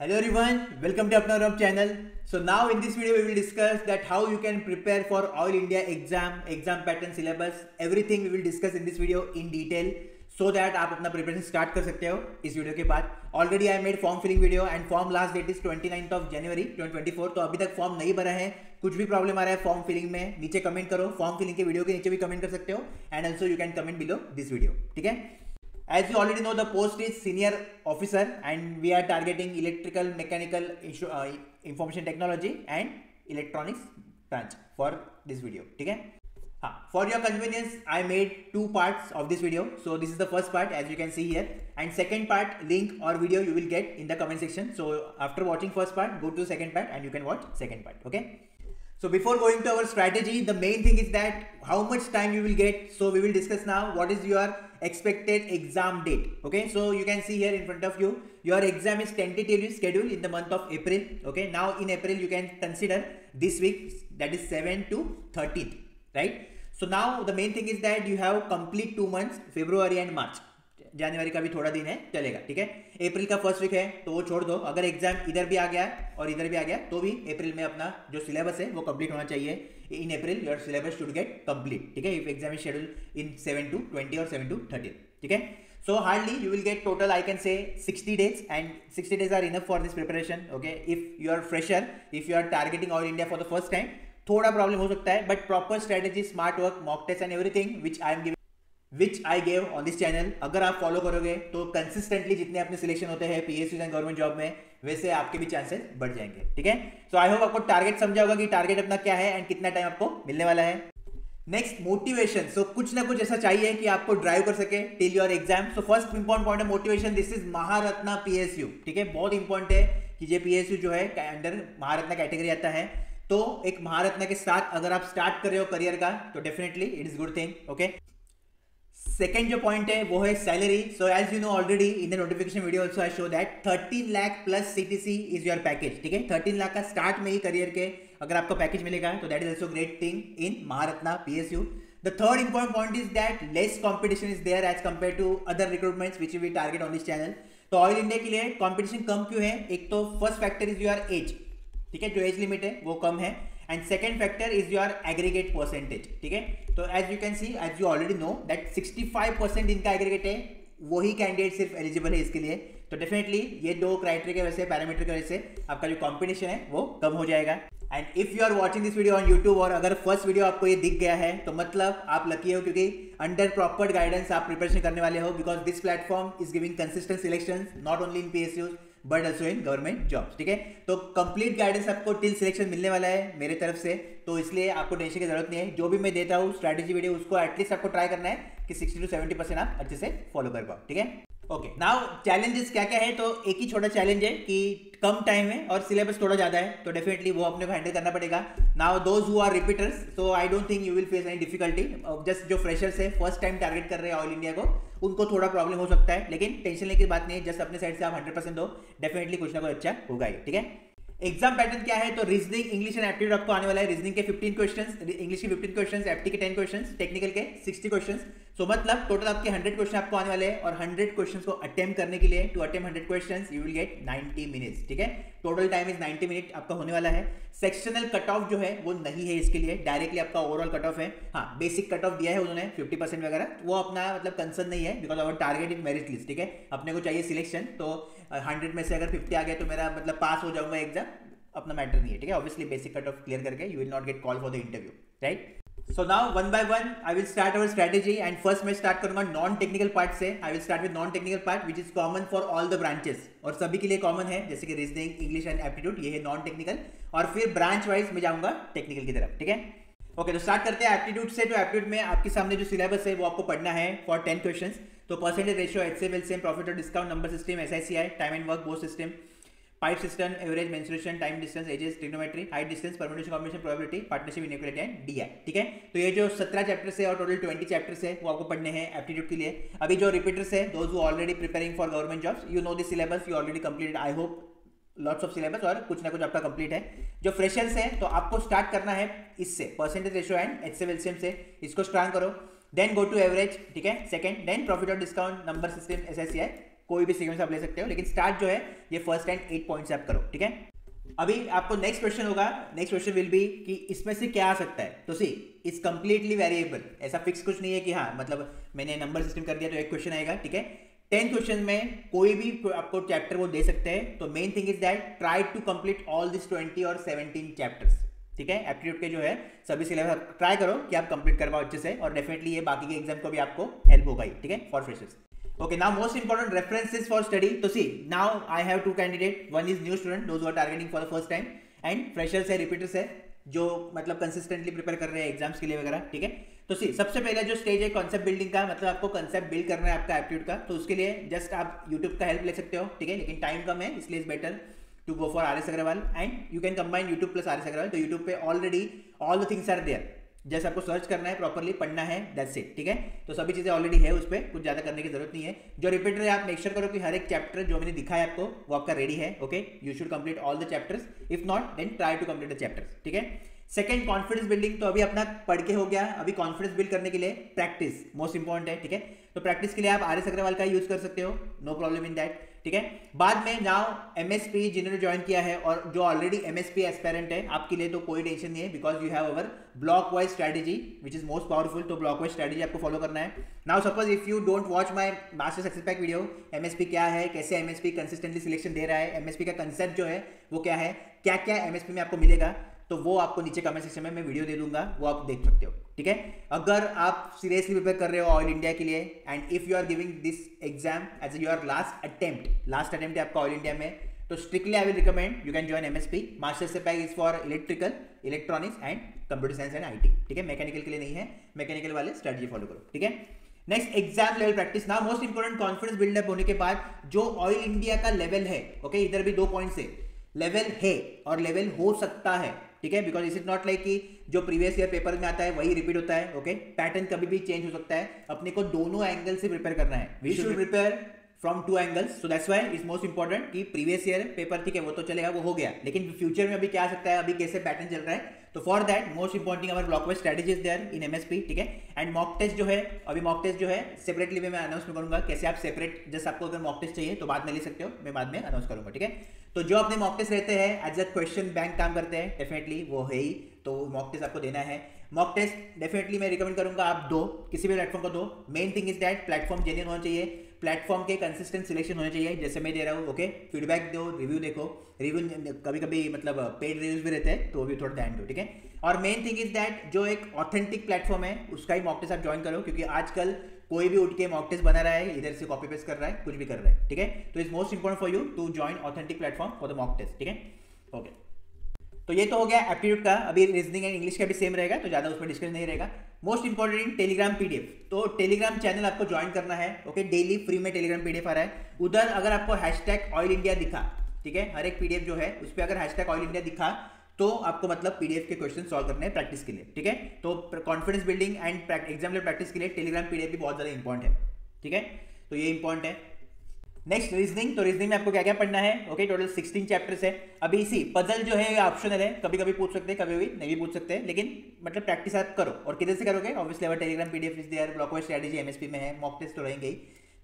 Hello everyone, welcome to Apna Rob channel. So now in this video we will discuss that how you can prepare for All India exam pattern syllabus, everything we will discuss in this video in detail so that आप अपना preparation start कर सकते हो इस video के बाद. Already I made form filling video and form last date is 29th of January 2024. तो अभी तक फॉर्म नहीं भरा है, कुछ भी प्रॉब्लम आ रहा है फॉर्म फिलिंग में नीचे कमेंट करो. फॉर्म फिलिंग के वीडियो के नीचे भी कमेंट कर सकते हो and also you can comment below this video. ठीक है. As you already know, the post is senior officer and we are targeting electrical, mechanical, information technology and electronics branch for this video. ठीक है. हाँ, for your convenience, I made two parts of this video. So this is the first part as you can see here, and second part link or video you will get in the comment section. So after watching first part, go to second part and you can watch second part. Okay. So before going to our strategy, the main thing is that how much time you will get. So we will discuss now what is your expected exam date. Okay, so you can see here in front of you, your exam is tentatively scheduled in the month of April. Okay, now in April you can consider this week, that is 7 to 13th, right? So now the main thing is that you have complete 2 months, February and March. जनवरी का भी थोड़ा दिन है, चलेगा. ठीक है. अप्रैल का first week है तो वो छोड़ दो. अगर एग्जाम इधर भी आ गया और इधर भी आ गया तो भी अप्रैल में अपना जो सिलेबस है वो कंप्लीट होना चाहिए. In April your syllabus should get complete. ठीक है. If exam is schedule in 7 to 20 और 7 to 13. ठीक है. So hardly you will get total I can say 60 days and 60 days are enough for this preparation. Okay. If you are fresher, if you are targeting All India for the first time, थोड़ा problem हो सकता है, but proper strategy, smart work, mock test and everything which I gave on this channel, अगर आप follow करोगे तो consistently जितने अपने सिलेक्शन होते हैं पीएसयू एंड गवर्नमेंट जॉब में, वैसे आपके भी चांसेस बढ़ जाएंगे. ठीक है. सो आई होप आपको टारगेट समझा होगा कि टारगेट अपना क्या है एंड कितना टाइम आपको मिलने वाला है. Next, motivation. सो कुछ ना कुछ ऐसा चाहिए कि आपको ड्राइव कर सके till your exam. So first important point है motivation. This is Maharatna PSU. ठीक है. बहुत इंपॉर्टेंट है कि ये पीएसयू जो है अंडर महारत्ना कैटेगरी आता है. तो एक महारत्ना के साथ अगर आप स्टार्ट कर रहे हो करियर का तो definitely it is good thing. Okay. Second जो पॉइंट है वो है salary. So as you know already in the notification video also I show that 13 lakh plus CTC is your package. ठीक है. 13 लाख का स्टार्ट में ही करियर के अगर आपको पैकेज मिलेगा तो that is also great thing in Maharatna PSU. The third important point is that less competition is there as compare to other recruitments which we target on this channel. तो all India के लिए competition कम क्यों है? एक तो first factor is your age. ठीक है. जो एज लिमिट है वो कम है. And second factor is your aggregate percentage. ठीक है. तो as you can see, as you already know that 65% इनका एग्रीगेट है, वही कैंडिडेट सिर्फ एलिजिबल है इसके लिए. तो डेफिनेटली ये दो क्राइटेरिया की वजह से, पैरामीटर की वजह से आपका जो कंपटीशन है वो कम हो जाएगा. And if you are watching this video on YouTube और अगर फर्स्ट वीडियो आपको ये दिख गया है तो मतलब आप लकी हो, क्योंकि अंडर प्रॉपर गाइडेंस आप प्रिपरेशन करने वाले हो. Because this platform is giving consistent selection not only in PSU but also in government jobs. ठीक है. तो कंप्लीट गाइडेंस आपको टिल सिलेक्शन मिलने वाला है मेरे तरफ से, तो इसलिए आपको टेंशन की जरूरत नहीं है. जो भी मैं देता हूँ स्ट्रैटेजी वीडियो उसको एटलीस्ट आपको ट्राई करना है कि 60 to 70% आप अच्छे से फॉलो कर पाओ. ठीक है. ओके. नाउ चैलेंजेस क्या क्या है? तो एक ही छोटा चैलेंज है कि कम टाइम है और सिलेबस थोड़ा ज्यादा है, तो डेफिनेटली वो अपने को हैंडल करना पड़ेगा. Now those who are repeaters, so I don't think you will face any difficulty. Just जो फ्रेशर्स है, फर्स्ट टाइम टारगेट कर रहे हैं ऑल इंडिया को, उनको थोड़ा प्रॉब्लम हो सकता है, लेकिन टेंशन लेने की बात नहीं है. जस्ट अपने साइड से आप 100% दो, डेफिनेटली कुछ ना कुछ अच्छा होगा ही. ठीक है. एग्जाम पैटर्न क्या है? तो रीजनिंग, इंग्लिश एंड एप्टीट्यूड आपको आने वाला है. रीजनिंग के 15 क्वेश्चंस, इंग्लिश के 15 क्वेश्चंस, एप्टी के 10 क्वेश्चंस, टेक्निकल के 60 क्वेश्चंस. सो मतलब टोटल आपके 100 क्वेश्चन आपको आने वाले हैं और 100 क्वेश्चंस को अटेम्प्ट करने के लिए, to attempt 100 questions you will get 90 minutes. ठीक है. टोटल टाइम इज 90 मिनट आपका होने वाला है. सेक्शनल कट ऑफ जो है वो नहीं है इसके लिए, डायरेक्टली आपका ओवरऑल कट ऑफ है. हाँ, बेसिक कट ऑफ दिया है उन्होंने 50% वगैरह, वो अपना मतलब कंसर्न नहीं है because our target is merit list. ठीक है. अपने को चाहिए सिलेक्शन, तो 100 में से अगर 50 आ गया तो मेरा मतलब पास हो जाऊंगा एग्जाम, अपना मैटर नहीं है. ठीक है. Obviously basic cut off clear करके you will not get call for the interview, right. So now one by one I will start our strategy and first मैं स्टार्ट करूंगा नॉन टेक्निकल पार्ट से. I will start with non technical part which is common for all the branches, और सभी के लिए common है, जैसे कि रीजनिंग, इंग्लिश एंड एप्टीट्यूड, ये है नॉन टेक्निकल. और फिर ब्रांच वाइज मैं जाऊंगा टेक्निकल की तरफ. ठीक है. ओके. तो स्टार्ट करते हैं एप्टीट्यूड से. तो एप्टीट्यूड में आपके सामने जो सिलेबस है वो आपको पढ़ना है फॉर 10 क्वेश्चन. तो percentage ratio, HCF, LCM, profit और discount, number system, SI CI, time and work both system, pipe system, average, mensuration, time distance, ages, trigonometry, height distance, permutation, combination, probability, partnership, inequality and DI. ठीक है. तो ये जो 17 chapters है और total 20 chapters है वो आपको पढ़ने हैं एप्टीट्यूड के लिए. अभी जो रिपीटर्स है, those who already preparing for government jobs, you know this syllabus, you already completed I hope lots of syllabus और कुछ ना कुछ आपका कंप्लीट है. जो फ्रेशर्स है तो आपको स्टार्ट करना है इससे, percentage ratio and HCF LCM से, इसको स्ट्रांग करो. Then go to average. ठीक है. सेकंड, देन प्रॉफिट और डिस्काउंट, नंबर सिस्टम, एसआईसीआई, कोई भी सीक्वेंस आप ले सकते हो, लेकिन स्टार्ट जो है ये फर्स्ट एंड 8 पॉइंट से आप करो, ठीक है। अभी आपको नेक्स्ट क्वेश्चन होगा, नेक्स्ट क्वेश्चन विल बी कि इसमें से क्या आ सकता है। तो सी इज कंप्लीटली वेरिएबल, ऐसा फिक्स कुछ नहीं है कि हाँ मतलब मैंने नंबर सिस्टम कर दिया तो एक क्वेश्चन आएगा, ठीक है। 10 क्वेश्चन में कोई भी आपको चैप्टर वो दे सकते हैं। तो main thing is that try to complete all this 20 और 17 चैप्टर्स, ठीक है। एप्टीट्यूड के जो है सभी सिलेबस ट्राई करो कि आप कंप्लीट करवाओ अच्छे से, और डेफिनेटली ये बाकी के एग्जाम को भी आपको हेल्प होगा ही, ठीक है, for freshers. Okay, now most important references for study. So see, now I have two candidates. One is new student, those who are targeting for the first time, and freshers है, repeaters है, जो मतलब consistently prepare कर रहे हैं exams के लिए वगैरह, ठीक है। तो सी सबसे पहला जो स्टेज है कॉन्सेप्ट बिल्डिंग का, मतलब आपको कॉन्सेप्ट बिल्ड करना है आपका एप्टीट्यूड का। तो उसके लिए जस्ट आप यूट्यूब का हेल्प ले सकते हो, ठीक है, लेकिन टाइम कम है, इसलिए is better to go for RS Agarwal, and you can combine YouTube plus RS Agarwal. तो यूट्यूब पे already all the things are there, जैसे आपको सर्च करना है, प्रॉपर्ली पढ़ना है, दैट्स इट, ठीक है। तो सभी चीजें ऑलरेडी है उस पर, कुछ ज्यादा करने की जरूरत नहीं है। जो रिपीटर है आप मेक श्योर करो कि हर एक चैप्टर जो मैंने दिखाया आपको वो आपका रेडी है, okay. You should complete all the chapters, if not then try to complete the chapters, ठीक है। सेकंड कॉन्फिडेंस बिल्डिंग, तो अभी अपना पढ़ के हो गया, अभी कॉन्फिडेंस बिल्ड करने के लिए प्रैक्टिस मोस्ट इंपॉर्टेंट है, ठीक है। तो प्रैक्टिस के लिए आप RS अग्रवाल का यूज कर सकते हो, नो प्रॉब्लम इन दैट, ठीक है। बाद में नाउ MSP जिन्होंने ज्वाइन किया है और जो ऑलरेडी MSP एस्पेरेंट है, आपके लिए तो कोई टेंशन नहीं है, because you have our block wise strategy which is most powerful. तो ब्लॉक वाइज स्ट्रेटेजी आपको फॉलो करना है। Now suppose if you don't watch my master success pack video, MSP क्या है, कैसे MSP कंसिस्टेंटली सिलेक्शन दे रहा है, MSP का कंसेप्ट जो है वो क्या है, क्या क्या MSP में आपको मिलेगा, तो वो आपको नीचे कमेंट सेक्शन में मैं वीडियो दे दूंगा, वो आप देख सकते हो, ठीक है। अगर आप सीरियसली प्रिपेयर कर रहे हो ऑल इंडिया के लिए, and if you are giving this exam as your last attempt है आपका ऑल इंडिया में, तो strictly I will recommend you can join MSP। Master से pack is for electrical, electronics and computer science and IT, ठीक है। Mechanical के लिए नहीं है, मैकेनिकल वाले स्ट्रेटजी फॉलो करो, ठीक है। Next exam level practice. Now most important, confidence build up होने के बाद जो ऑल इंडिया का लेवल है, ओके, इधर भी 2 पॉइंट से लेवल है और लेवल हो सकता है, ठीक है, because it is not like कि जो प्रीवियस ईयर पेपर में आता है वही रिपीट होता है, ओके। पैटर्न कभी भी चेंज हो सकता है, अपने को दोनों एंगल से प्रिपेयर करना है। We should prepare from 2 angles, so that's why is most important कि प्रीवियस ईयर पेपर, ठीक है, वो तो चलेगा, वो हो गया, लेकिन फ्यूचर में अभी क्या आ सकता है, अभी कैसे पैटर्न चल रहा है। तो for that most important our block wise strategy is there in MSP, ठीक है। एंड मॉक टेस्ट जो है, अभी मॉक टेस्ट जो है सेपरेटली मैं अनाउंस करूंगा, कैसे आप सेपरेट, जस्ट आपको अगर मॉक टेस्ट चाहिए तो बाद में ले सकते हो, मैं बाद में अनाउंस करूंगा, ठीक है। तो जो अपने मॉक टेस्ट रहते हैं एज अ क्वेश्चन बैंक काम करते हैं, डेफिनेटली वो है ही, तो मॉक टेस्ट आपको देना है। मॉक टेस्ट डेफिनेटली मैं रिकमेंड करूंगा आप दो, किसी भी प्लेटफॉर्म को दो। Main thing is that platform genuine होना चाहिए, प्लेटफॉर्म के कंसिस्टेंट सिलेक्शन होने चाहिए, जैसे मैं दे रहा हूँ, ओके। फीडबैक दो, रिव्यू देखो, रिव्यू कभी कभी मतलब पेड रिव्यूज भी रहते हैं, तो वो भी थोड़ा ध्यान दो, ठीक है। और मेन थिंग इज दैट जो एक ऑथेंटिक प्लेटफॉर्म है उसका ही मॉक टेस्ट आप ज्वाइन करो, क्योंकि आजकल कोई भी उठ के मॉक टेस्ट बना रहा है, इधर से कॉपी पेस्ट कर रहा है, कुछ भी कर रहा है, ठीक है। तो it's most important for you to join authentic platform for the mock test, ठीक है, ओके। तो ये तो हो गया एप्टीट्यूड का। अभी रीजनिंग एंड इंग्लिश का भी सेम रहेगा, तो ज्यादा उस पर डिस्कस नहीं रहेगा। मोस्ट इंपॉर्टेंट टेलीग्राम PDF, तो टेलीग्राम चैनल आपको ज्वाइन करना है, ओके। डेली फ्री में टेलीग्राम PDF आ रहा है, उधर अगर आपको हैशटैग ऑयल इंडिया दिखा, ठीक है, हर एक PDF जो है उस पर अगर हैशटैग ऑयल इंडिया दिखा तो आपको मतलब PDF के क्वेश्चन सॉल्व करने हैं प्रैक्टिस के लिए, ठीक है। तो confidence building and exam level practice के लिए टेलीग्राम PDF भी बहुत ज्यादा इंपॉर्टेंट है, ठीक है। तो ये इंपॉर्टेंट है। नेक्स्ट रीजनिंग, तो रीजनिंग में आपको क्या क्या पढ़ना है, ओके। टोटल 16 चैप्टर्स है। अभी इसी पजल जो है ये ऑप्शनल है, कभी कभी पूछ सकते हैं, कभी भी नहीं भी पूछ सकते हैं, लेकिन मतलब प्रैक्टिस आप करो। और किधर से करोगे, obviously our Telegram PDF is there, block wise strategy MSP में है, मॉक टेस्ट तो रहेंगे ही,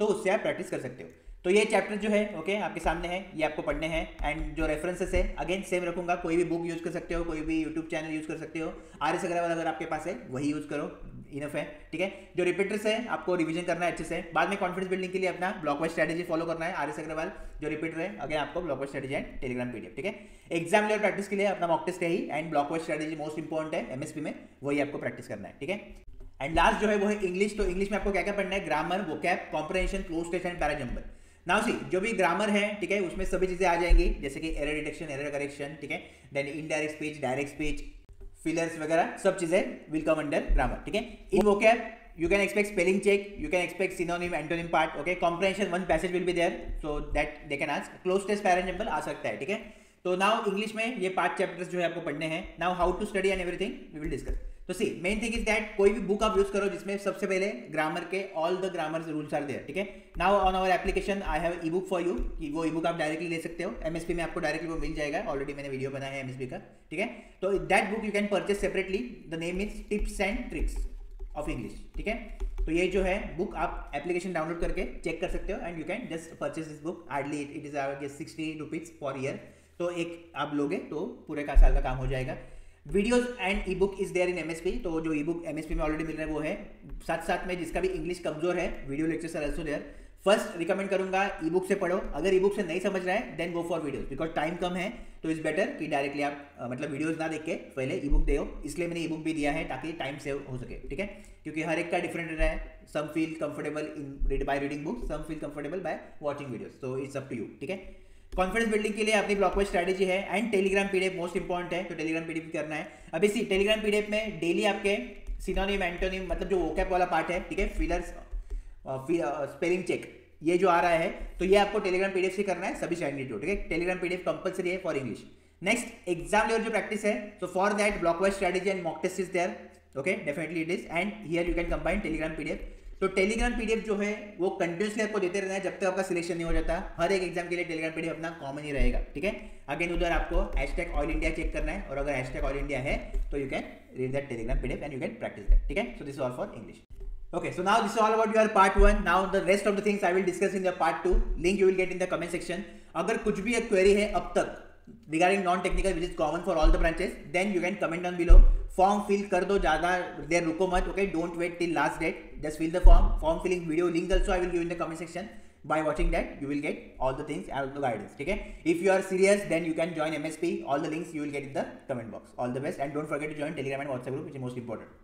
तो उससे आप प्रैक्टिस कर सकते हो। तो ये चैप्टर जो है, ओके, आपके सामने है, ये आपको पढ़ने हैं। एंड जो रेफरेंसेस है अगेन सेम रखूंगा, कोई भी बुक यूज कर सकते हो, कोई भी यूट्यूब चैनल यूज कर सकते हो। RS अग्रवाल अगर आपके पास है वही यूज करो, इनफ है, ठीक है। जो रिपीटर्स है आपको रिवीजन करना है अच्छे से, बाद में कॉन्फिडेंस बिल्डिंग के लिए अपना ब्लॉक वाइज स्ट्रेटेजी फॉलो करना है। RS अग्रवाल जो रिपीटर है, अगेन आपको block wise strategy and Telegram PDF, ठीक है। एग्जाम लेवल प्रैक्टिस के लिए अपना मॉक टेस्ट है ही, and block wise strategy most important है MSP में, वही आपको प्रैक्टिस करना है, ठीक है। एंड लास्ट जो है वो है इंग्लिश। तो इंग्लिश में आपको क्या क्या पढ़ना है, grammar, vocab, comprehension, cloze test and parajumble. Now see जो भी ग्रामर है, ठीक है, उसमें सभी चीजें आ जाएंगी, जैसे कि एरर डिटेक्शन, एरर करेक्शन, ठीक है, then indirect speech, direct speech, fillers वगैरह सब चीजें विल कम अंडर ग्रामर, ठीक है। In vocab you can expect spelling check, you can expect synonym, antonym part, okay. Comprehension one passage will be there, so that they can ask. Close test parajumble आ सकता है, ठीक है। तो now English में ये 5 चैप्टर्स जो है आपको पढ़ने हैं। Now how to study and everything we will discuss. तो see main thing is that कोई भी बुक आप यूज करो जिसमें सबसे पहले ग्रामर के all the grammar rules are there, ठीक है। Now on our application I have e book for you, कि वो ई बुक आप डायरेक्टली ले सकते हो। MSP में आपको डायरेक्टली वो मिल जाएगा, ऑलरेडी मैंने वीडियो बनाया है MSP का, ठीक है। तो that book you can purchase separately, the name is tips and tricks, of English, ठीक है। तो ये जो है बुक आप एप्लीकेशन डाउनलोड करके चेक कर सकते हो and you can just purchase this book. Hardly it is 60 rupees for year. तो एक आप लोगे तो पूरे का साल का काम हो जाएगा। Videos and e book is there in MSP. तो जो ई बुक एमएसपी में ऑलरेडी मिल रहा है वो है। साथ साथ में जिसका भी इंग्लिश कमजोर है, video lectures are also there. First recommend करूंगा ई बुक से पढ़ो। अगर ई बुक से नहीं समझ रहा है then go for videos, because time कम है। तो इट्स बेटर कि डायरेक्टली आप मतलब वीडियोस ना देख के पहले ई बुक दो। इसलिए मैंने ई बुक भी दिया है ताकि टाइम सेव हो सके, ठीक है। क्योंकि हर एक का डिफरेंट रहा है। Some feel comfortable in by reading book, some feel comfortable by watching videos. तो इट्स अप टू यू, ठीक है। कॉन्फिडेंस बिल्डिंग के लिए अपनी ब्लॉकवाइज स्ट्रैटेजी है and Telegram PDF most important है। तो टेलीग्राम पीडीएफ करना है। अब इसी टेलीग्राम पीडीएफ में डेली आपके सिनोनिम एंटोनिम मतलब जो वोकैब वाला पार्ट है, ठीक है, फिलर्स स्पेलिंग चेक ये जो आ रहा है, तो ये आपको टेलीग्राम पीडीएफ से करना है सभी कैंडिडेट को, ठीक है। टेलीग्राम पीडीएफ कंपलसरी है for English. Next exam level जो प्रैक्टिस है, so for that blockwise strategy and mock test is there, okay, definitely it is. And here you can combine Telegram PDF. तो Telegram PDF जो है वो continuously आपको देते रहना है जब तक आपका सिलेक्शन नहीं हो जाता। हर एक एग्जाम के लिए टेलीग्राम पीडीएफ अपना कॉमन ही रहेगा, ठीक है। अगेन उधर आपको #ऑल इंडिया चेक करना है और अगर #ऑल इंडिया है तो you can read that Telegram PDF and you can practice that, ठीक है। So this is all for English. Okay, so now this is all about your part 1. Now the rest of the things I will discuss in the part 2. Link you will get in the comment section. अगर कुछ भी एक query है अब तक regarding non-technical which is common for all the branches, then you can comment down below. Form fill कर दो, ज़्यादा देर रुको मत, okay? Don't wait till last date. Just fill the form. Form filling video link also I will give in the comment section. By watching that, you will get all the things and all the guidance, ठीक है। If you are serious, then you can join MSP. All the links you will get in the comment box. All the best and don't forget to join Telegram and WhatsApp group, which is most important.